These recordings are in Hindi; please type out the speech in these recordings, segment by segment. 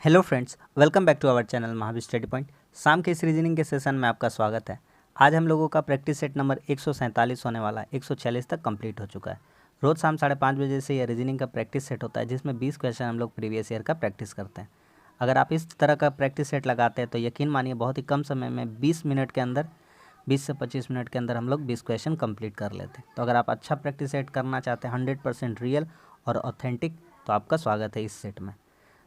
Hello friends, welcome back to our channel Mahavir study point. शाम के इस रीजनिंग के सेशन में आपका स्वागत है। आज हम लोगों का प्रैक्टिस सेट नंबर 147 होने वाला है। 146 तक कंप्लीट हो चुका है। रोज़ शाम 5:30 बजे से यह रीजनिंग का प्रैक्टिस सेट होता है, जिसमें 20 क्वेश्चन हम लोग प्रीवियस ईयर का प्रैक्टिस करते हैं। अगर आप इस तरह का प्रैक्टिस सेट लगाते हैं तो यकीन मानिए बहुत ही कम समय में 20 मिनट के अंदर 20 से 25 मिनट के अंदर हम लोग 20 क्वेश्चन कंप्लीट कर लेते हैं। तो अगर आप अच्छा प्रैक्टिस सेट करना चाहते हैं 100% रियल और ऑथेंटिक, तो आपका स्वागत है इस सेट में।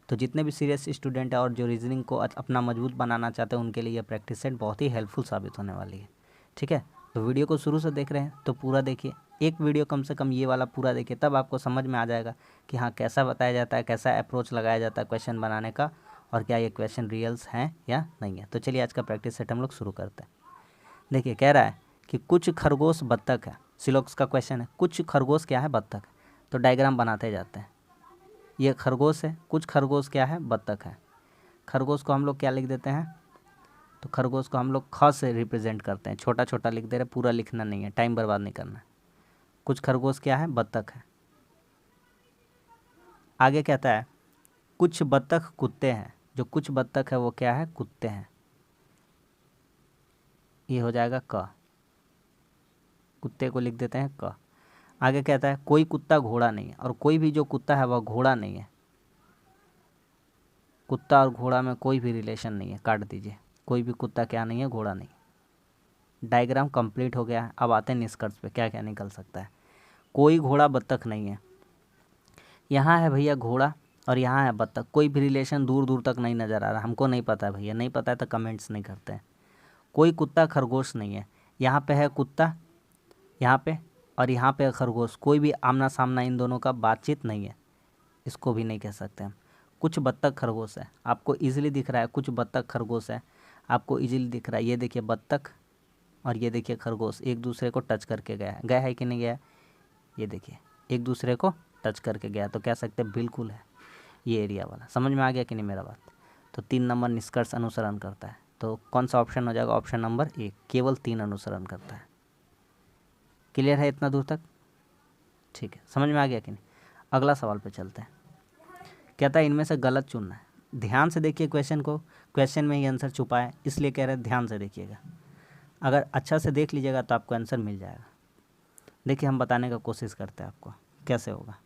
तो जितने भी सीरियस स्टूडेंट हैं और जो रीजनिंग को अपना मजबूत बनाना चाहते हैं उनके लिए यह प्रैक्टिस सेट बहुत ही हेल्पफुल साबित होने वाली है। ठीक है, तो वीडियो को शुरू से देख रहे हैं तो पूरा देखिए। एक वीडियो कम से कम ये वाला पूरा देखिए, तब आपको समझ में आ जाएगा कि हाँ कैसा बताया जाता है, कैसा अप्रोच लगाया जाता है क्वेश्चन बनाने का, और क्या ये क्वेश्चन रियल्स हैं या नहीं है। तो चलिए आज का प्रैक्टिस सेट हम लोग शुरू करते हैं। देखिए, कह रहा है कि कुछ खरगोश बत्तख है। सिलोक्स का क्वेश्चन है, कुछ खरगोश क्या है, बत्तख है। तो डायग्राम बनाते जाते हैं। ये खरगोश है, कुछ खरगोश क्या है, बत्तख है। खरगोश को हम लोग क्या लिख देते हैं, तो खरगोश को हम लोग ख से रिप्रेजेंट करते हैं। छोटा छोटा लिख दे रहे, पूरा लिखना नहीं है, टाइम बर्बाद नहीं करना है। कुछ खरगोश क्या है, बत्तख है। आगे कहता है कुछ बत्तख कुत्ते हैं। जो कुछ बत्तख है वो क्या है, कुत्ते हैं। ये हो जाएगा क, कुत्ते को लिख देते हैं क। आगे कहता है कोई कुत्ता घोड़ा नहीं है, और कोई भी जो कुत्ता है वह घोड़ा नहीं है। कुत्ता और घोड़ा में कोई भी रिलेशन नहीं है, काट दीजिए। कोई भी कुत्ता क्या नहीं है, घोड़ा नहीं। डायग्राम कंप्लीट हो गया है। अब आते हैं निष्कर्ष पे, क्या क्या निकल सकता है। कोई घोड़ा बत्तख नहीं है। यहाँ है भैया घोड़ा और यहाँ है बत्तख, कोई भी रिलेशन दूर दूर तक नहीं नज़र आ रहा। हमको नहीं पता है भैया, नहीं पता है तो कमेंट्स नहीं करते हैं। कोई कुत्ता खरगोश नहीं है। यहाँ पे है कुत्ता, यहाँ पे, और यहाँ पे है खरगोश। कोई भी आमना सामना इन दोनों का बातचीत नहीं है, इसको भी नहीं कह सकते हम। कुछ बत्तख खरगोश है, आपको इजीली दिख रहा है। कुछ बत्तख खरगोश है, आपको इजीली दिख रहा है। ये देखिए बत्तख और ये देखिए खरगोश एक दूसरे को टच करके गया है कि नहीं गया। ये देखिए एक दूसरे को टच करके गया, तो कह सकते हैं बिल्कुल है। ये एरिया वाला समझ में आ गया कि नहीं मेरा बात। तो 3 नंबर निष्कर्ष अनुसरण करता है। तो कौन सा ऑप्शन हो जाएगा, ऑप्शन नंबर 1, केवल 3 अनुसरण करता है। क्लियर है इतना दूर तक, ठीक है, समझ में आ गया कि नहीं। अगला सवाल पे चलते हैं। कहता है इनमें से गलत चुनना है। ध्यान से देखिए क्वेश्चन को, क्वेश्चन में ही आंसर छुपा है, इसलिए कह रहे हैं ध्यान से देखिएगा। अगर अच्छा से देख लीजिएगा तो आपको आंसर मिल जाएगा। देखिए हम बताने का कोशिश करते हैं आपको कैसे होगा।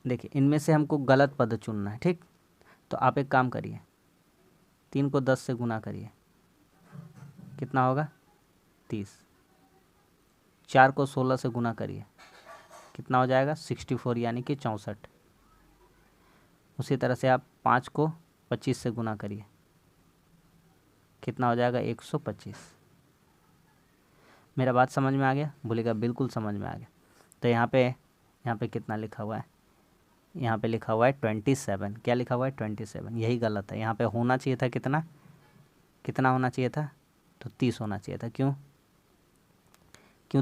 देखिए इनमें से हमको गलत पद चुनना है, ठीक। तो आप एक काम करिए, 3 को 10 से गुना करिए, कितना होगा 30। 4 को 16 से गुना करिए, कितना हो जाएगा 64, यानी कि 64। उसी तरह से आप 5 को 25 से गुना करिए, कितना हो जाएगा 125। मेरा बात समझ में आ गया, बोलेगा बिल्कुल समझ में आ गया। तो यहाँ पे कितना लिखा हुआ है, यहाँ पे लिखा हुआ है 27। क्या लिखा हुआ है 27, यही गलत है। यहाँ पे होना चाहिए था कितना, कितना होना चाहिए था, तो 30 होना चाहिए था। क्यों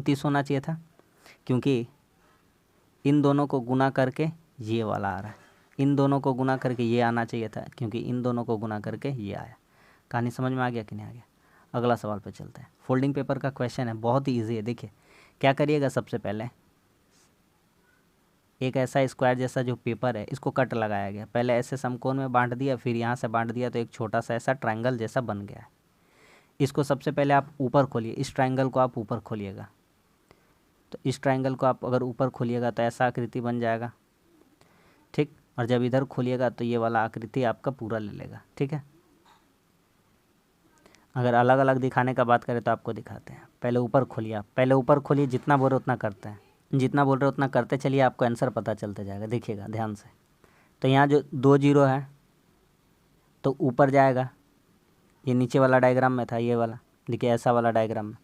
30 होना चाहिए था, क्योंकि इन दोनों को गुना करके ये वाला आ रहा है। इन दोनों को गुना करके ये आना चाहिए था, क्योंकि इन दोनों को गुना करके ये आया। कहानी समझ में आ गया कि नहीं आ गया। अगला सवाल पे चलते हैं। फोल्डिंग पेपर का क्वेश्चन है, बहुत ही ईजी है। देखिए क्या करिएगा, सबसे पहले एक ऐसा स्क्वायर जैसा जो पेपर है इसको कट लगाया गया। पहले ऐसे समकोण में बांट दिया, फिर यहाँ से बांट दिया, तो एक छोटा सा ऐसा ट्रायंगल जैसा बन गया है। इसको सबसे पहले आप ऊपर खोलिए, इस ट्रायंगल को आप ऊपर खोलिएगा। तो इस ट्रायंगल को आप अगर ऊपर खोलिएगा तो ऐसा आकृति बन जाएगा, ठीक। और जब इधर खोलिएगा तो ये वाला आकृति आपका पूरा ले लेगा, ठीक है। अगर अलग अलग दिखाने का बात करें तो आपको दिखाते हैं। पहले ऊपर खोलिए, आप पहले ऊपर खोलिए, जितना बोल रहे उतना करते हैं, जितना बोल रहे उतना करते चलिए, आपको आंसर पता चलते जाएगा। देखिएगा ध्यान से। तो यहाँ जो 2 जीरो है तो ऊपर जाएगा। ये नीचे वाला डायग्राम में था, ये वाला देखिए, ऐसा वाला डायग्राम में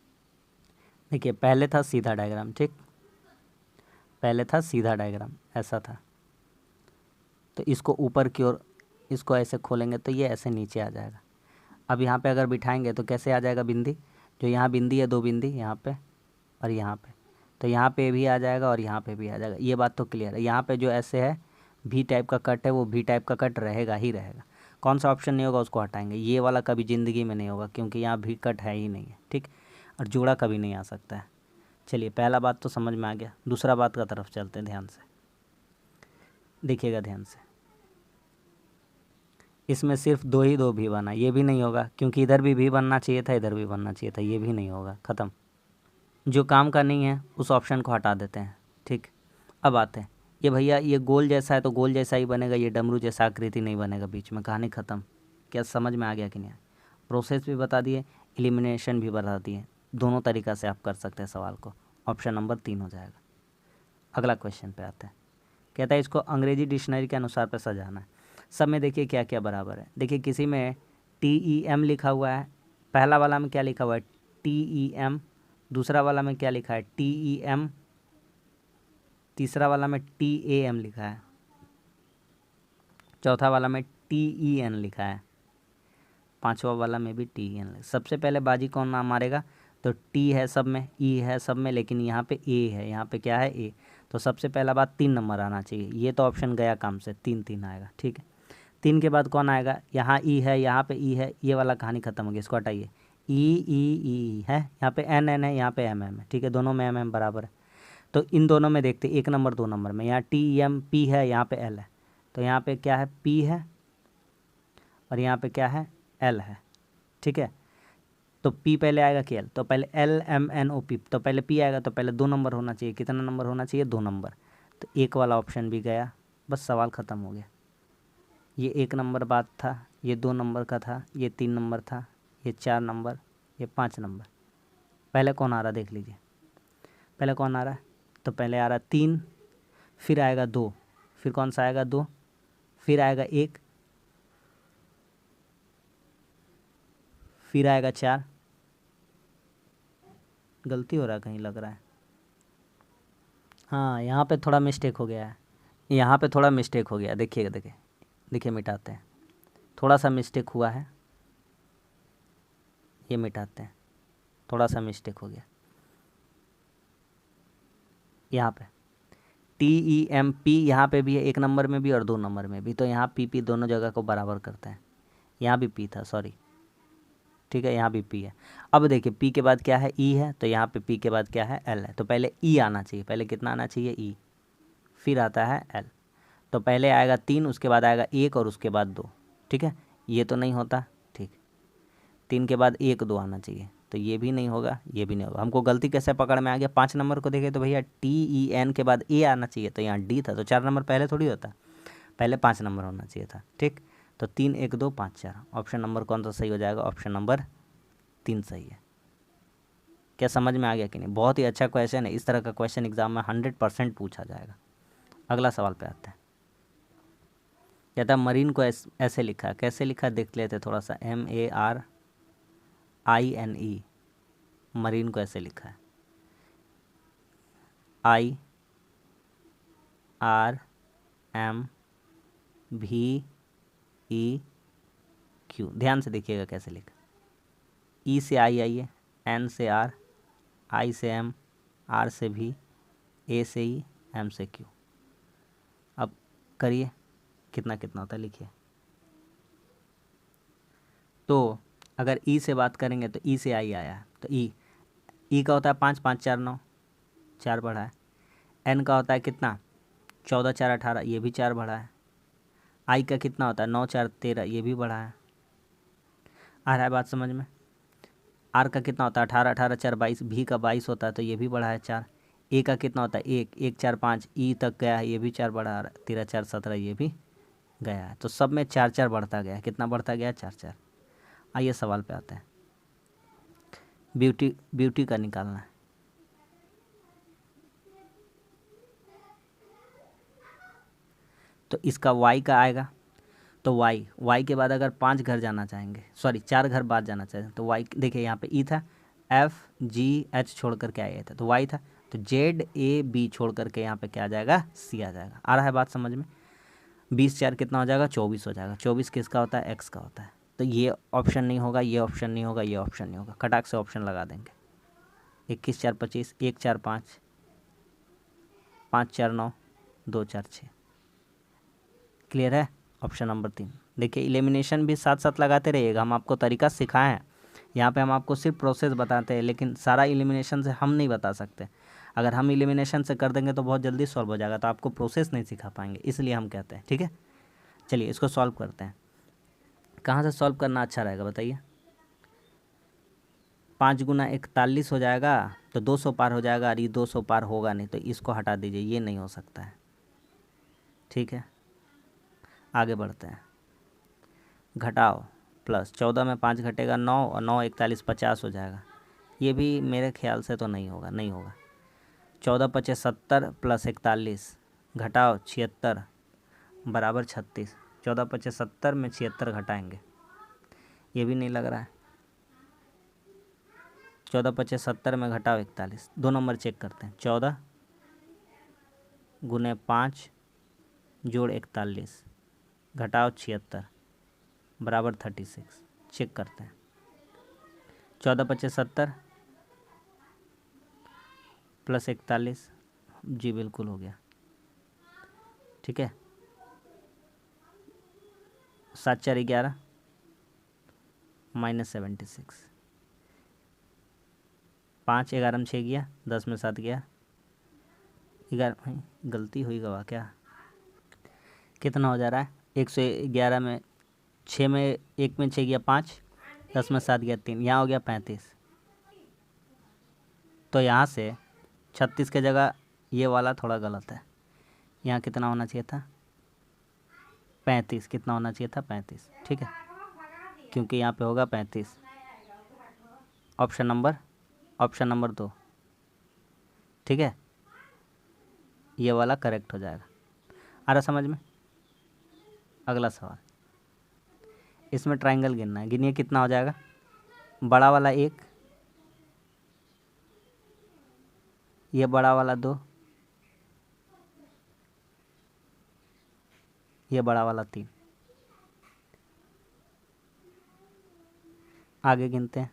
देखिए, पहले था सीधा डायग्राम, ठीक। पहले था सीधा डायग्राम, ऐसा था। तो इसको ऊपर की ओर, इसको ऐसे खोलेंगे तो ये ऐसे नीचे आ जाएगा। अब यहाँ पे अगर बिठाएंगे तो कैसे आ जाएगा बिंदी, जो यहाँ बिंदी है, 2 बिंदी यहाँ पे और यहाँ पे, तो यहाँ पे भी आ जाएगा और यहाँ पे भी आ जाएगा। ये बात तो क्लियर है। यहाँ पे जो ऐसे है भी टाइप का कट है, वो भी टाइप का कट रहेगा ही रहेगा। कौन सा ऑप्शन नहीं होगा उसको हटाएंगे। ये वाला कभी ज़िंदगी में नहीं होगा, क्योंकि यहाँ भी कट है ही नहीं है, ठीक। और जोड़ा कभी नहीं आ सकता है। चलिए पहला बात तो समझ में आ गया। दूसरा बात का तरफ चलते हैं ध्यान से। देखिएगा ध्यान से, इसमें सिर्फ दो ही दो भी बना, ये भी नहीं होगा क्योंकि इधर भी बनना चाहिए था, इधर भी बनना चाहिए था, ये भी नहीं होगा, ख़त्म। जो काम का नहीं है उस ऑप्शन को हटा देते हैं। ठीक, अब आते हैं ये भैया, ये गोल जैसा है तो गोल जैसा ही बनेगा, ये डमरू जैसा आकृति नहीं बनेगा बीच में, कहानी ख़त्म। क्या समझ में आ गया कि नहीं? प्रोसेस भी बता दिए, एलिमिनेशन भी बता दिए, दोनों तरीक़ा से आप कर सकते हैं सवाल को। ऑप्शन नंबर 3 हो जाएगा। अगला क्वेश्चन पे आते हैं। कहता है इसको अंग्रेजी डिक्शनरी के अनुसार पे सजाना है। सब में देखिए क्या क्या बराबर है। देखिए किसी में TEM लिखा हुआ है, पहला वाला में क्या लिखा हुआ है TEM, दूसरा वाला में क्या लिखा है TEM, तीसरा वाला में TAM लिखा है, चौथा वाला में TEN लिखा है, पांचवा वाला में भी TEN। सबसे पहले बाजी कौन नाम मारेगा? तो T है सब में, E है सब में, लेकिन यहाँ पे A है, यहाँ पे क्या है A। तो सबसे पहला बात 3 नंबर आना चाहिए, ये तो ऑप्शन गया काम से, 3 आएगा। ठीक है, 3 के बाद कौन आएगा? यहाँ E है, यहाँ पे E है, ये वाला कहानी ख़त्म हो गई, इसको हटाइए। E है, यहाँ पे N है, यहाँ पे MM है। ठीक है, दोनों में MM बराबर है। तो इन दोनों में देखते 1 नंबर 2 नंबर में, यहाँ TEM P है, यहाँ पे L है, तो यहाँ पे क्या है P है और यहाँ पे क्या है L है। ठीक है, तो P पहले आएगा कि L? तो पहले LMNOP, तो पहले P आएगा, तो पहले 2 नंबर होना चाहिए। कितना नंबर होना चाहिए? 2 नंबर। तो 1 वाला ऑप्शन भी गया, बस सवाल ख़त्म हो गया। ये 1 नंबर बात था, ये 2 नंबर का था, ये 3 नंबर था, ये 4 नंबर, ये 5 नंबर। पहले कौन आ रहा देख लीजिए, पहले कौन आ रहा है? तो पहले आ रहा 3, फिर आएगा 2, फिर कौन सा आएगा 2, फिर आएगा 1, फिर आएगा 4। गलती हो रहा है कहीं लग रहा है, हाँ यहाँ पे थोड़ा मिस्टेक हो गया है, यहाँ पे थोड़ा मिस्टेक हो गया। देखिएगा, देखिए मिटाते हैं, थोड़ा सा मिस्टेक हुआ है, ये मिटाते हैं, थोड़ा सा मिस्टेक हो गया। यहाँ पे TEM P यहाँ पे भी है, 1 नंबर में भी और 2 नंबर में भी, तो यहाँ PP दोनों जगह को बराबर करते हैं। यहाँ भी P था, सॉरी। ठीक है, यहाँ भी P है। अब देखिए P के बाद क्या है? E है, तो यहाँ पे P के बाद क्या है? L है, तो पहले E आना चाहिए। पहले कितना आना चाहिए? E, फिर आता है L। तो पहले आएगा 3, उसके बाद आएगा 1 और उसके बाद 2। ठीक है, ये तो नहीं होता। ठीक, 3 के बाद 1 2 आना चाहिए, तो ये भी नहीं होगा, ये भी नहीं होगा। हमको गलती कैसे पकड़ में आ गया? 5 नंबर को देखे तो भैया TEN के बाद A आना चाहिए, तो यहाँ D था, तो 4 नंबर पहले थोड़ी होता, पहले 5 नंबर होना चाहिए था। ठीक, तो 3 1 2 5 4, ऑप्शन नंबर कौन सा सही हो जाएगा? ऑप्शन नंबर 3 सही है। क्या समझ में आ गया कि नहीं? बहुत ही अच्छा क्वेश्चन है, इस तरह का क्वेश्चन एग्जाम में 100% पूछा जाएगा। अगला सवाल पे आते हैं। कहता है मरीन को ऐसे लिखा, कैसे लिखा देख लेते थोड़ा सा। MARINE, मरीन को ऐसे लिखा है IRMVEQ। ध्यान से देखिएगा कैसे लिखा। E से I आई है, N से R, I से M, R से V, A से E, M से Q। अब करिए कितना कितना होता है, लिखिए। तो अगर E से बात करेंगे तो E से I आया है, तो E का होता है 5 5 4 9, 4 बढ़ा है। N का होता है कितना? 14 4 18, ये भी 4 बढ़ा है। I का कितना होता है? 9 4 13, ये भी बढ़ा है। आ रहा है बात समझ में? R का कितना होता है? 18 18 4 22, V का 22 होता है, तो ये भी बढ़ा है 4। A का कितना होता है? 1 1 4 5, E तक गया है, ये भी 4 बढ़ा है, 13 4 17, ये भी गया है। तो सब में 4 4 बढ़ता गया है। कितना बढ़ता गया? 4 4। आइए सवाल पे आते हैं। ब्यूटी का निकालना है। तो इसका Y का आएगा, तो Y के बाद अगर 5 घर जाना चाहेंगे, सॉरी 4 घर बाद जाना चाहेंगे, तो Y देखिए यहाँ पे E था, FGH छोड़ करके आया था, तो Y था, तो ZAB छोड़ करके यहाँ पे क्या आ जाएगा? C आ जाएगा। आ रहा है बात समझ में? 20 4 कितना हो जाएगा? 24 हो जाएगा। 24 किसका होता है? X का होता है। तो ये ऑप्शन नहीं होगा, ये ऑप्शन नहीं होगा, ये ऑप्शन नहीं होगा, खटाक से ऑप्शन लगा देंगे। 21 4 25, 1 4 5, 5 4 9, 2 4 6। क्लियर है? Option number 3। देखिए एलिमिनेशन भी साथ साथ लगाते रहिएगा, हम आपको तरीका सिखाएं हैं। यहाँ पे हम आपको सिर्फ प्रोसेस बताते हैं, लेकिन सारा एलिमिनेशन से हम नहीं बता सकते। अगर हम एलिमिनेशन से कर देंगे तो बहुत जल्दी सॉल्व हो जाएगा, तो आपको प्रोसेस नहीं सिखा पाएंगे, इसलिए हम कहते हैं। ठीक है, चलिए इसको सॉल्व करते हैं। कहाँ से सॉल्व करना अच्छा रहेगा बताइए। 5 गुना 41 हो जाएगा तो 200 पार हो जाएगा, और ये 200 पार होगा नहीं, तो इसको हटा दीजिए, ये नहीं हो सकता है। ठीक है, आगे बढ़ते हैं। घटाओ प्लस 14 में 5 घटेगा 9, और 9 41 50 हो जाएगा। ये भी मेरे ख्याल से तो नहीं होगा, नहीं होगा। 14 पचे 70 प्लस 41 घटाओ 76 बराबर 36। 14 पचे 70 में 76 घटाएंगे, ये भी नहीं लग रहा है। 14 पचे 70 में घटाओ 41, 2 नंबर चेक करते हैं। 14 गुने 5 जोड़ 41 घटाओ 76 बराबर 36। चेक करते हैं। 14 पचे 70 प्लस 41, जी बिल्कुल हो गया। ठीक है, 7 4 11 माइनस 76। 5 11 में 6 गया, 10 में 7 गया, 11 गलती हुई गवा क्या, कितना हो जा रहा है। 111 में 6 में 1 में 6 गया 5, 10 में 7 गया 3, यहाँ हो गया 35। तो यहाँ से 36 के जगह ये वाला थोड़ा गलत है, यहाँ कितना होना चाहिए था 35, कितना होना चाहिए था 35। ठीक है, क्योंकि यहाँ पे होगा 35। Option number 2। ठीक है, ये वाला करेक्ट हो जाएगा। आ रहा समझ में। अगला सवाल, इसमें ट्रायंगल गिनना है। गिनिए कितना हो जाएगा। बड़ा वाला 1, ये बड़ा वाला 2, ये बड़ा वाला 3। आगे गिनते हैं,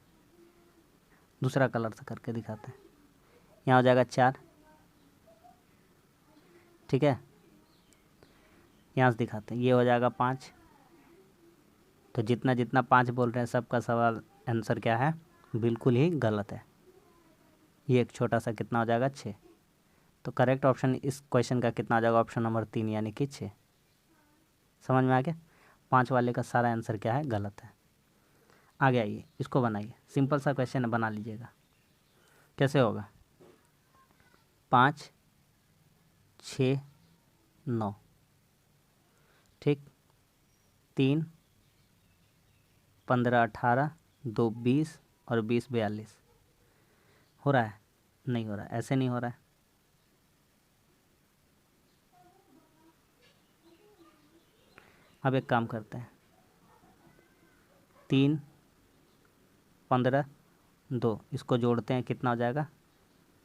दूसरा कलर से करके दिखाते हैं। यहाँ हो जाएगा 4। ठीक है, यहाँ से दिखाते हैं, ये हो जाएगा 5। तो जितना जितना 5 बोल रहे हैं सबका सवाल आंसर क्या है, बिल्कुल ही गलत है। ये एक छोटा सा कितना हो जाएगा 6। तो करेक्ट ऑप्शन इस क्वेश्चन का कितना हो जाएगा, ऑप्शन नंबर 3 यानी कि 6। समझ में आ गया। 5 वाले का सारा आंसर क्या है, गलत है। आगे आइए, इसको बनाइए। सिंपल सा क्वेश्चन है, बना लीजिएगा। कैसे होगा, 5 6 9, ठीक, 3 15 18 2 20 और 20 42। हो रहा है, नहीं हो रहा है, ऐसे नहीं हो रहा है। अब एक काम करते हैं, 3 15 2, इसको जोड़ते हैं, कितना हो जाएगा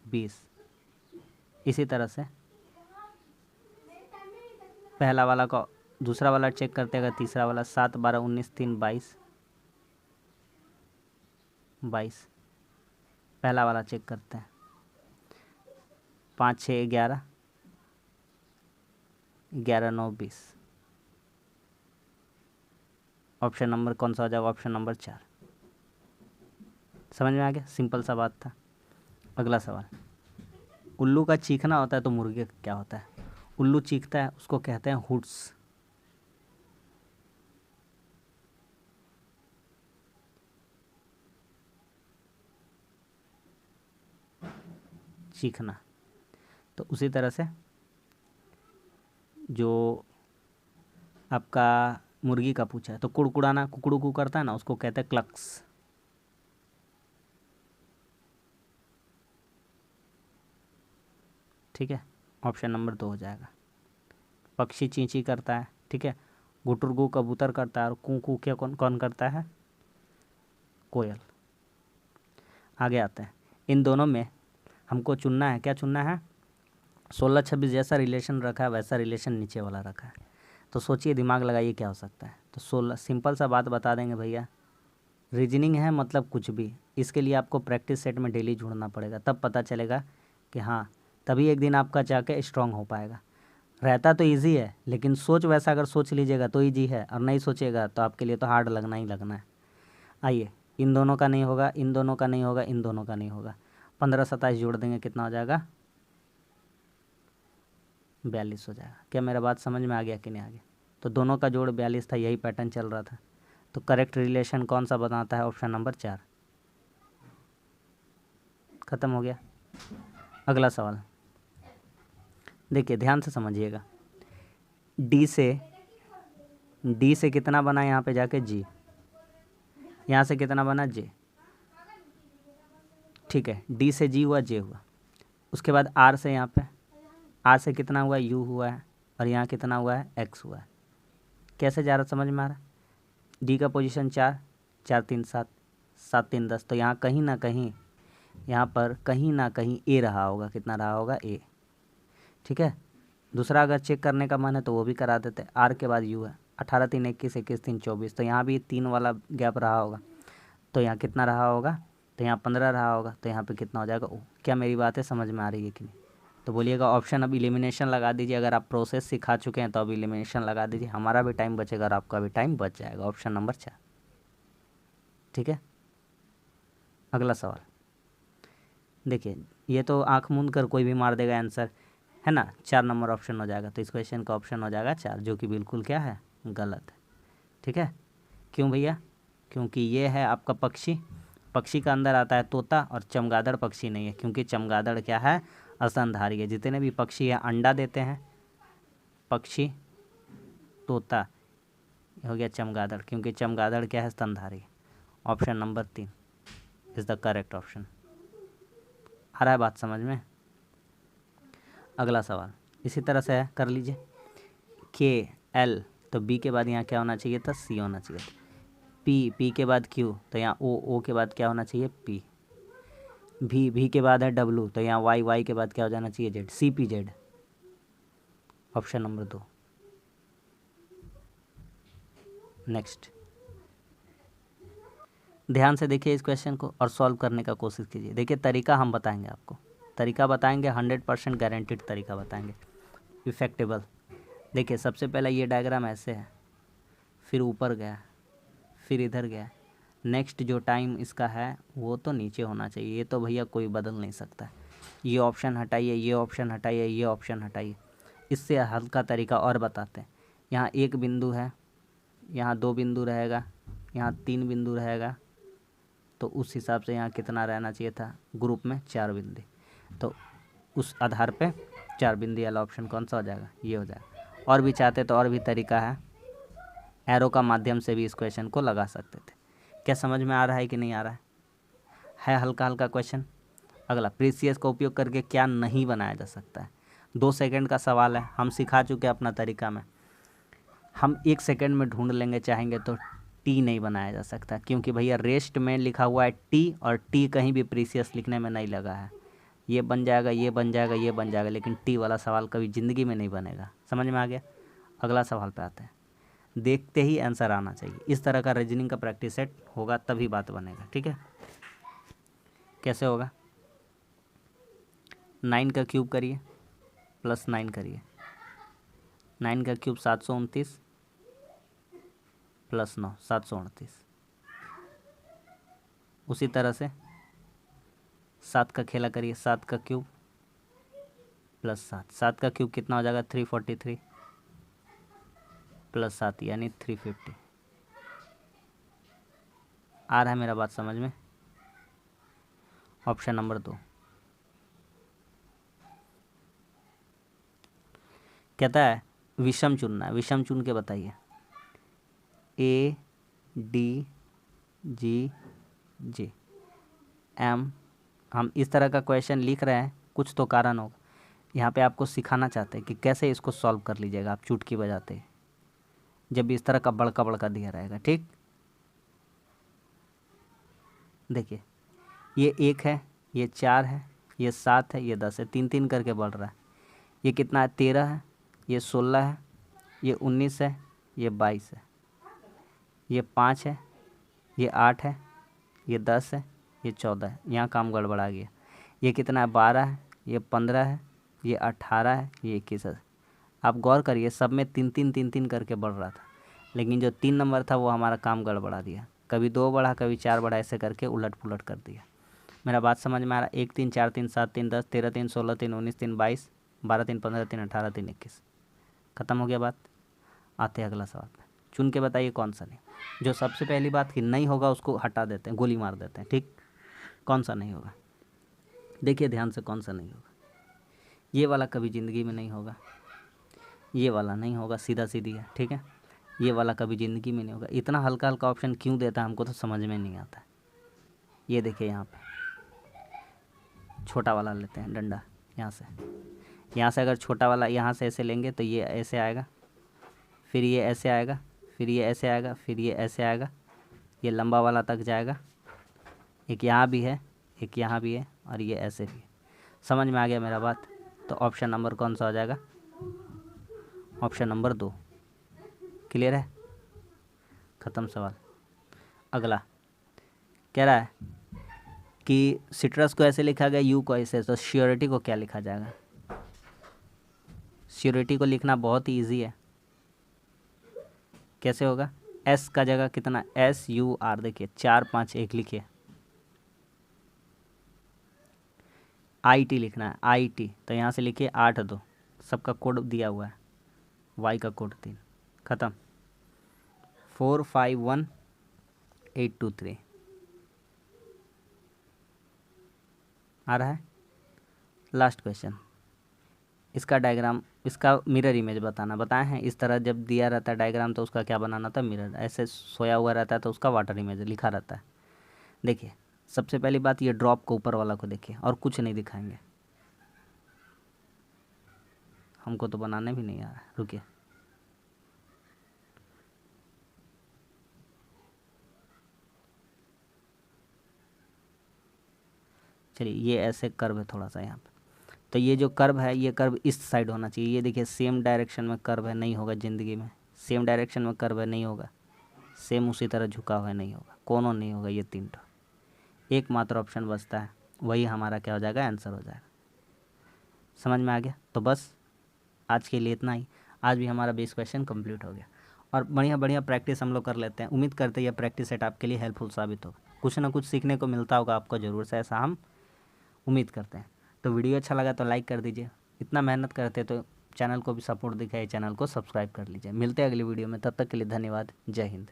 20। इसी तरह से पहला वाला का दूसरा वाला चेक करते हैं, अगर तीसरा वाला 7 12 19 3 22 22। पहला वाला चेक करते हैं, 5 6 11 11 9 20। ऑप्शन नंबर कौन सा हो जाएगा, ऑप्शन नंबर 4। समझ में आ गया, सिंपल सा बात था। अगला सवाल, उल्लू का चीखना होता है तो मुर्गे का क्या होता है। उल्लू चीखता है, उसको कहते हैं हुट्स। चीखना। तो उसी तरह से जो आपका मुर्गी का पूछा है, तो कुड़कुड़ाना, कुकड़ू कू करता है ना, उसको कहते हैं क्लक्स। ठीक है, ऑप्शन नंबर 2 हो जाएगा। पक्षी चींची करता है, ठीक है, गुटुरगू कबूतर करता है, और कू कू क्या कौन कौन करता है, कोयल। आगे आते हैं, इन दोनों में हमको चुनना है, क्या चुनना है, 16 26 जैसा रिलेशन रखा है वैसा रिलेशन नीचे वाला रखा है। तो सोचिए, दिमाग लगाइए क्या हो सकता है। तो 16, सिंपल सा बात बता देंगे भैया, रीजनिंग है मतलब कुछ भी। इसके लिए आपको प्रैक्टिस सेट में डेली जुड़ना पड़ेगा, तब पता चलेगा कि हाँ, तभी एक दिन आपका जाके स्ट्रांग हो पाएगा। रहता तो इजी है, लेकिन सोच वैसा अगर सोच लीजिएगा तो इजी है, और नहीं सोचिएगा तो आपके लिए तो हार्ड लगना ही लगना है। आइए, इन दोनों का नहीं होगा, इन दोनों का नहीं होगा, इन दोनों का नहीं होगा। 15 27 जोड़ देंगे, कितना हो जाएगा 42 हो जाएगा। क्या मेरा बात समझ में आ गया कि नहीं आ गया? तो दोनों का जोड़ 42 था, यही पैटर्न चल रहा था। तो करेक्ट रिलेशन कौन सा बताता है? Option number 4। ख़त्म हो गया। अगला सवाल देखिए, ध्यान से समझिएगा। डी से कितना बना यहाँ पे जाके? जी। यहाँ से कितना बना? जे। ठीक है, डी से जी हुआ, जे हुआ। उसके बाद आर से यहाँ पे, आर से कितना हुआ? यू हुआ है। और यहाँ कितना हुआ है? एक्स हुआ है। कैसे जा रहा, समझ में आ रहा? डी का पोजीशन 4, 4 3 7, 7 3 10। तो यहाँ कहीं ना कहीं, यहाँ पर कहीं ना कहीं ए रहा होगा। कितना रहा होगा? ए। ठीक है, दूसरा अगर चेक करने का मन है तो वो भी करा देते। आर के बाद यू है, 18 3 21, 21 3 24। तो यहाँ भी 3 वाला गैप रहा होगा। तो यहाँ कितना रहा होगा? तो यहाँ 15 रहा होगा। तो यहाँ पे कितना हो जाएगा? ओ। क्या मेरी बातें समझ में आ रही है कि नहीं? तो बोलिएगा ऑप्शन। अब एलिमिनेशन लगा दीजिए। अगर आप प्रोसेस सिखा चुके हैं तो अब एलिमिनेशन लगा दीजिए। हमारा भी टाइम बचेगा और आपका भी टाइम बच जाएगा। Option number 4। ठीक है, अगला सवाल देखिए। ये तो आंख मूंद कर कोई भी मार देगा आंसर, है ना। 4 नंबर ऑप्शन हो जाएगा। तो इस क्वेश्चन का ऑप्शन हो जाएगा 4, जो कि बिल्कुल क्या है? गलत है। ठीक है, क्यों भैया? क्योंकि ये है आपका पक्षी। पक्षी का अंदर आता है तोता, और चमगादड़ पक्षी नहीं है, क्योंकि चमगादड़ क्या है? स्तनधारी है। जितने भी पक्षी हैं अंडा देते हैं। पक्षी, तोता, हो गया चमगादड़, क्योंकि चमगादड़ क्या है? स्तनधारी। Option number 3 is the correct option. आ रहा है बात समझ में? अगला सवाल इसी तरह से है, कर लीजिए। के एल, तो बी के बाद यहाँ क्या होना चाहिए था? सी होना चाहिए था। पी के बाद क्यू, तो यहाँ ओ के बाद क्या होना चाहिए? पी। भी के बाद है डब्लू, तो यहाँ वाई के बाद क्या हो जाना चाहिए? Z. C P Z. Option number 2। Next, ध्यान से देखिए इस क्वेश्चन को और सॉल्व करने का कोशिश कीजिए। देखिए, तरीका हम बताएंगे आपको, तरीका बताएंगे 100% गारंटीड तरीका बताएंगे, इफेक्टेबल। देखिए, सबसे पहले ये डायग्राम ऐसे है, फिर ऊपर गया, फिर इधर गया। नेक्स्ट जो टाइम इसका है वो तो नीचे होना चाहिए। ये तो भैया कोई बदल नहीं सकता। ये ऑप्शन हटाइए, ये ऑप्शन हटाइए, ये ऑप्शन हटाइए। इससे हल्का तरीका और बताते हैं। यहाँ एक बिंदु है, यहाँ 2 बिंदु रहेगा, यहाँ 3 बिंदु रहेगा। तो उस हिसाब से यहाँ कितना रहना चाहिए था? ग्रुप में 4 बिंदु। तो उस आधार पे 4 बिंदु वाला ऑप्शन कौन सा हो जाएगा? ये हो जाएगा। और भी चाहते तो और भी तरीका है, एरो का माध्यम से भी इस क्वेश्चन को लगा सकते थे। क्या समझ में आ रहा है कि नहीं आ रहा है हल्का हल्का क्वेश्चन। अगला, प्रीसियस का उपयोग करके क्या नहीं बनाया जा सकता है? 2 सेकंड का सवाल है, हम सिखा चुके हैं अपना तरीका में। हम 1 सेकंड में ढूंढ लेंगे चाहेंगे तो। टी नहीं बनाया जा सकता, क्योंकि भैया रेस्ट में लिखा हुआ है टी, और टी कहीं भी प्रीसियस लिखने में नहीं लगा है। ये बन जाएगा, ये बन जाएगा, ये बन जाएगा, लेकिन टी वाला सवाल कभी ज़िंदगी में नहीं बनेगा। समझ में आ गया? अगला सवाल पे आते हैं। देखते ही आंसर आना चाहिए। इस तरह का रीजनिंग का प्रैक्टिस सेट होगा तभी बात बनेगा। ठीक है, कैसे होगा? 9 का क्यूब करिए, प्लस 9 करिए। 9 का क्यूब 729, प्लस 9 738। उसी तरह से 7 का खेला करिए। 7 का क्यूब प्लस 7, 7 का क्यूब कितना हो जाएगा? 343, प्लस 7 यानी 350। आ रहा है मेरा बात समझ में? ऑप्शन नंबर 2 कहता है विषम चुनना है। विषम चुन के बताइए। A D G J M. हम इस तरह का क्वेश्चन लिख रहे हैं, कुछ तो कारण होगा। यहाँ पे आपको सिखाना चाहते हैं कि कैसे इसको सॉल्व कर लीजिएगा आप चुटकी बजाते, जब भी इस तरह का बड़का बड़का दिया रहेगा। ठीक, देखिए, ये 1 है, ये 4 है, ये 7 है, ये 10 है, 3 3 करके बढ़ रहा है। ये कितना है? 13 है, ये 16 है, ये 19 है, ये 22 है, ये 5 है, ये 8 है, ये 10 है, ये 14 है। यहाँ काम गड़बड़ा गया। ये कितना है? 12 है, ये 15 है, ये 18 है, ये 21 है। आप गौर करिए, सब में 3 3 3 3 करके बढ़ रहा था, लेकिन जो 3 नंबर था वो हमारा काम गड़बड़ा दिया। कभी 2 बढ़ा, कभी 4 बढ़ा, ऐसे करके उलट पुलट कर दिया। मेरा बात समझ में आ रहा है? 1 3 4 3 7 3 10 13 3 16 3 19 3 22 12 3 15 3 18 3 21। ख़त्म हो गया बात। आते हैं अगला सवाल पे। चुन के बताइए कौन सा नहीं। जो सबसे पहली बात कि नहीं होगा उसको हटा देते हैं, गोली मार देते हैं। ठीक, कौन सा नहीं होगा, देखिए ध्यान से कौन सा नहीं होगा। ये वाला कभी ज़िंदगी में नहीं होगा, ये वाला नहीं होगा, सीधा सीधी है। ठीक है, ये वाला कभी ज़िंदगी में नहीं होगा। इतना हल्का हल्का ऑप्शन क्यों देता है हमको तो समझ में नहीं आता है। ये देखिए यहाँ पे छोटा वाला लेते हैं डंडा, यहाँ से अगर छोटा वाला यहाँ से ऐसे लेंगे तो ये ऐसे आएगा, फिर ये ऐसे आएगा, फिर ये ऐसे आएगा, फिर ये ऐसे आएगा, ये लंबा वाला तक जाएगा। एक यहाँ भी है, एक यहाँ भी है, और ये ऐसे भी है। समझ में आ गया मेरा बात? तो ऑप्शन नंबर कौन सा हो जाएगा? Option number 2। क्लियर है? ख़त्म सवाल। अगला कह रहा है कि सिट्रस को ऐसे लिखा गया, यू को ऐसे, तो श्योरिटी को क्या लिखा जाएगा? श्योरिटी को लिखना बहुत ही ईजी है। कैसे होगा? एस का जगह कितना, SUR, देखिए 4 5 1 लिखिए। IT लिखना है, IT, तो यहाँ से लिखिए 8 2, सबका कोड दिया हुआ है, Y का कोड 3। ख़त्म। 4 5 1 8 2 3 आ रहा है। लास्ट क्वेश्चन, इसका डायग्राम, इसका मिरर इमेज बताना। बताए हैं इस तरह जब दिया रहता है डायग्राम तो उसका क्या बनाना था, मिरर। ऐसे सोया हुआ रहता है तो उसका वाटर इमेज लिखा रहता है। देखिए सबसे पहली बात, ये ड्रॉप को ऊपर वाला को देखिए, और कुछ नहीं दिखाएंगे, हमको तो बनाने भी नहीं आ रहा है। रुकिए, चलिए ये ऐसे कर्व है थोड़ा सा यहाँ पे, तो ये जो कर्व है ये कर्व इस साइड होना चाहिए। ये देखिए सेम डायरेक्शन में कर्व है, नहीं होगा ज़िंदगी में। सेम डायरेक्शन में कर्व है, नहीं होगा। सेम उसी तरह झुका हुआ है, नहीं होगा। कोनों नहीं होगा। ये 3 एकमात्र ऑप्शन बचता है, वही हमारा क्या हो जाएगा, आंसर हो जाएगा। समझ में आ गया? तो बस आज के लिए इतना ही। आज भी हमारा 20 क्वेश्चन कंप्लीट हो गया, और बढ़िया बढ़िया प्रैक्टिस हम लोग कर लेते हैं। उम्मीद करते हैं ये प्रैक्टिस सेट आपके लिए हेल्पफुल साबित होगा, कुछ ना कुछ सीखने को मिलता होगा आपको ज़रूर से, ऐसा हम उम्मीद करते हैं। तो वीडियो अच्छा लगा तो लाइक कर दीजिए, इतना मेहनत करते तो चैनल को भी सपोर्ट दिखाइए, चैनल को सब्सक्राइब कर लीजिए। मिलते हैं अगली वीडियो में, तब तक के लिए धन्यवाद। जय हिंद।